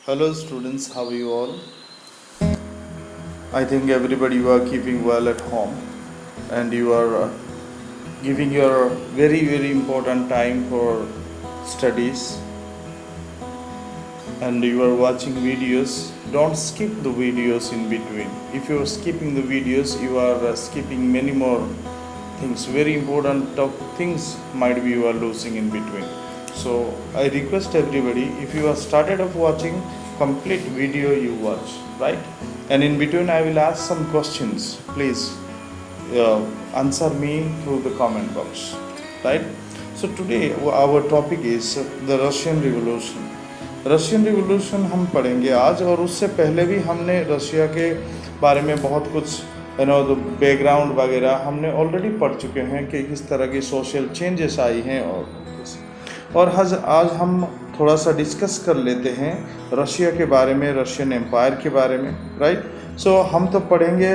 Hello students, how are you all? I think everybody you are keeping well at home and you are giving your very important time for studies and you are watching videos. Don't skip the videos in between. If you are skipping the videos, you are skipping many more things. Very important things might be you are losing in between. So I request everybody, if you have started off watching, complete video you watch, right? And in between I will ask some questions. Please answer me through the comment box, right? So today our topic is the Russian Revolution. Russian revolution हम पढ़ेंगे आज, और उससे पहले भी हमने Russia के बारे में बहुत कुछ बैकग्राउंड वगैरह हमने ऑलरेडी पढ़ चुके हैं कि किस तरह की सोशल चेंजेस आई हैं। और आज हम थोड़ा सा डिस्कस कर लेते हैं रशिया के बारे में, रशियन एम्पायर के बारे में, राइट। सो हम तो पढ़ेंगे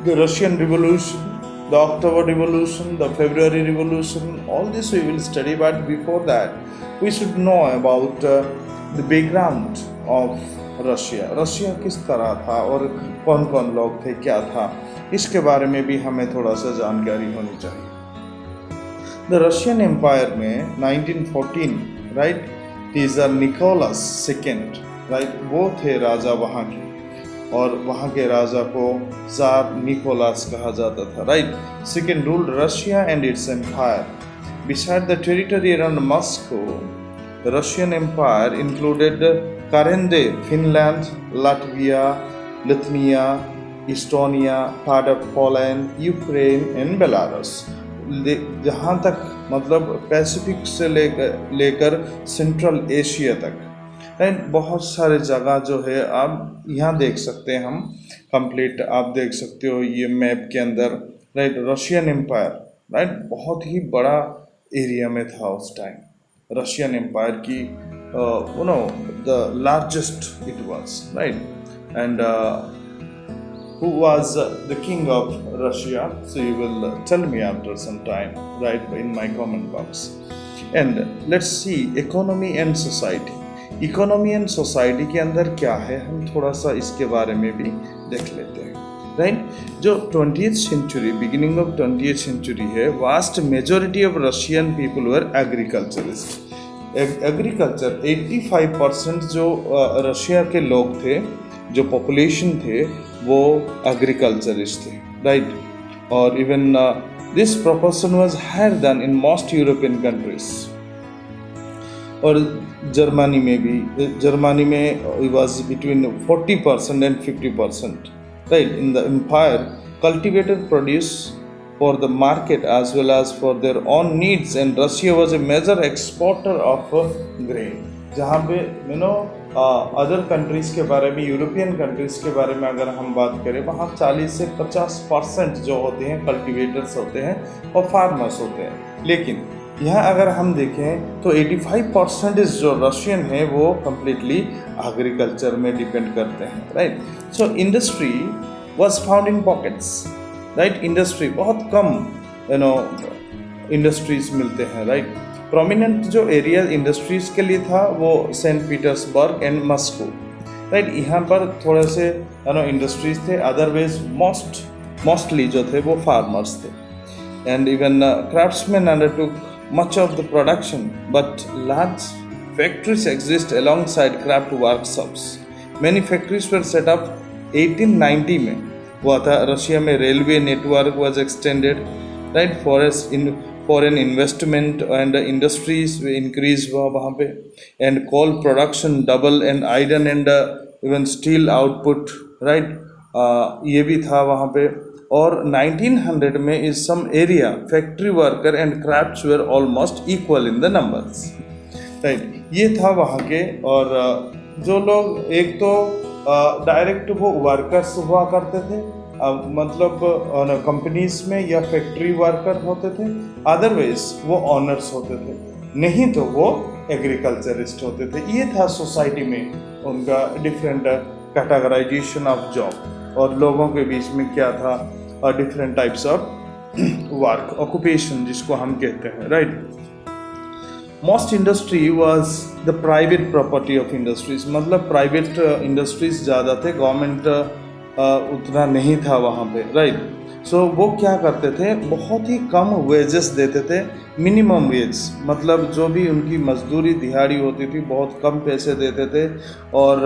the Russian revolution, the October Revolution, the February Revolution, all this we will study. But before that, we should know about the background of Russia. Russia किस तरह था और कौन कौन लोग थे, क्या था, इसके बारे में भी हमें थोड़ा सा जानकारी होनी चाहिए। The Russian Empire में 1914, right, tsar Nicholas second, right, वो थे राजा वहाँ के, और वहाँ के राजा को ज़ार निकोलास कहा जाता था, right. Second ruled Russia and its empire. Beside the territory around Moscow, the Russian empire included कारेंदे, Finland, Latvia, Lithuania, Estonia, part of Poland, Ukraine and Belarus. जहाँ तक मतलब पैसिफिक से लेकर सेंट्रल एशिया तक, राइट, बहुत सारे जगह जो है आप यहाँ देख सकते हैं। हम कंप्लीट आप देख सकते हो ये मैप के अंदर, राइट। रशियन एम्पायर, राइट, बहुत ही बड़ा एरिया में था उस टाइम। रशियन एम्पायर की the largest it was, right. And who was the king of Russia? So you will tell me after some time, right, in my comment box. And let's see economy and society. Economy and society के अंदर क्या है, हम थोड़ा सा इसके बारे में भी देख लेते हैं, राइट। जो 20th century, beginning of 20th century है, vast majority of Russian people were agriculturist. Agriculture 85% जो रशिया के लोग थे, जो पॉपुलेशन थे, वो एग्रीकल्चरिस्ट थे, राइट। और even this proportion was higher than in most European countries. और जर्मनी में भी, जर्मनी में was between 40% and 50%, right. In the empire cultivated produce for the market as well as for their own needs, and Russia was a major exporter of grain. जहाँ पे other countries के बारे में, European countries के बारे में अगर हम बात करें, वहाँ 40 से 50% जो होते हैं कल्टिवेटर्स होते हैं और फार्मर्स होते हैं। लेकिन यहाँ अगर हम देखें तो 85% जो रशियन है वो कम्प्लीटली एग्रीकल्चर में डिपेंड करते हैं, right. So industry was found in pockets, right. Industry बहुत कम इंडस्ट्रीज मिलते हैं, राइट। प्रोमिनेंट जो एरिया इंडस्ट्रीज के लिए था वो Saint Petersburg and Moscow, right. यहाँ पर थोड़े से इंडस्ट्रीज थे, अदरवाइज मोस्टली जो थे वो फार्मर्स थे। And even craftsman undertook much of the production, but large factories exist alongside craft workshops. Many factories were set up 1890 में हुआ था। रशिया में railway network was extended, right, foreign investment and industries increase हुआ वहाँ पे, and coal production double, and iron and even steel output, right, ये भी था वहाँ पे। और 1900 में is some area factory worker and crafts were almost equal in the numbers, right. ये था वहाँ के। और जो लोग, एक तो डायरेक्ट वो वर्कर्स हुआ करते थे, मतलब कंपनीज में या फैक्ट्री वर्कर होते थे, अदरवाइज वो ऑनर्स होते थे, नहीं तो वो एग्रीकल्चरिस्ट होते थे। ये था सोसाइटी में उनका डिफरेंट कैटेगराइजेशन ऑफ जॉब, और लोगों के बीच में क्या था, different types of work occupation जिसको हम कहते हैं, right. most industry was the private property of industries, मतलब प्राइवेट इंडस्ट्रीज ज़्यादा थे, गवर्नमेंट उतना नहीं था वहाँ पे, राइट। सो वो क्या करते थे, बहुत ही कम वेजेस देते थे, मिनिमम वेज, मतलब जो भी उनकी मजदूरी दिहाड़ी होती थी बहुत कम पैसे देते थे, और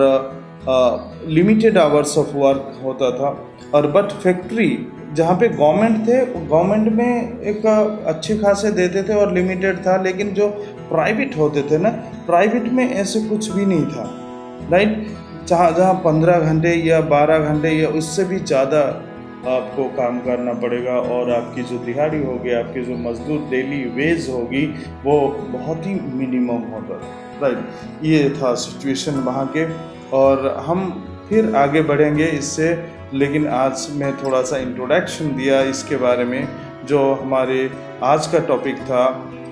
लिमिटेड आवर्स ऑफ वर्क होता था। और बट फैक्ट्री जहाँ पे गवर्नमेंट थे, गवर्नमेंट में एक अच्छे खासे देते थे और लिमिटेड था, लेकिन जो प्राइवेट होते थे ना, प्राइवेट में ऐसे कुछ भी नहीं था, राइट। जहाँ 15 घंटे या 12 घंटे या उससे भी ज़्यादा आपको काम करना पड़ेगा, और आपकी जो दिहाड़ी होगी, आपकी जो मजदूर डेली वेज होगी, वो बहुत ही मिनिमम होता था, राइट। ये था सिचुएशन वहाँ के, और हम फिर आगे बढ़ेंगे इससे, लेकिन आज मैं थोड़ा सा इंट्रोडक्शन दिया इसके बारे में, जो हमारे आज का टॉपिक था,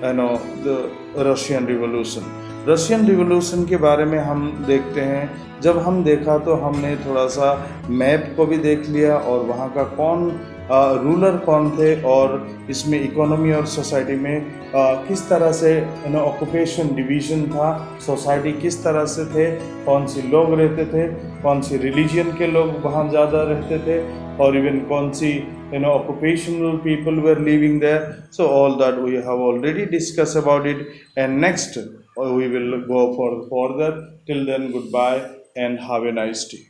the Russian revolution. Russian revolution के बारे में हम देखते हैं। जब हम देखा तो हमने थोड़ा सा मैप को भी देख लिया, और वहाँ का कौन रूलर कौन थे, और इसमें इकोनॉमी और सोसाइटी में किस तरह से ऑक्यूपेशन डिवीज़न था, सोसाइटी किस तरह से थे, कौन से लोग रहते थे, कौन सी रिलीजन के लोग वहाँ ज़्यादा रहते थे, और इवन कौन सी occupational people were living there. So all that we have already discussed about it, and next we will go for further. Till then, goodbye and have a nice day.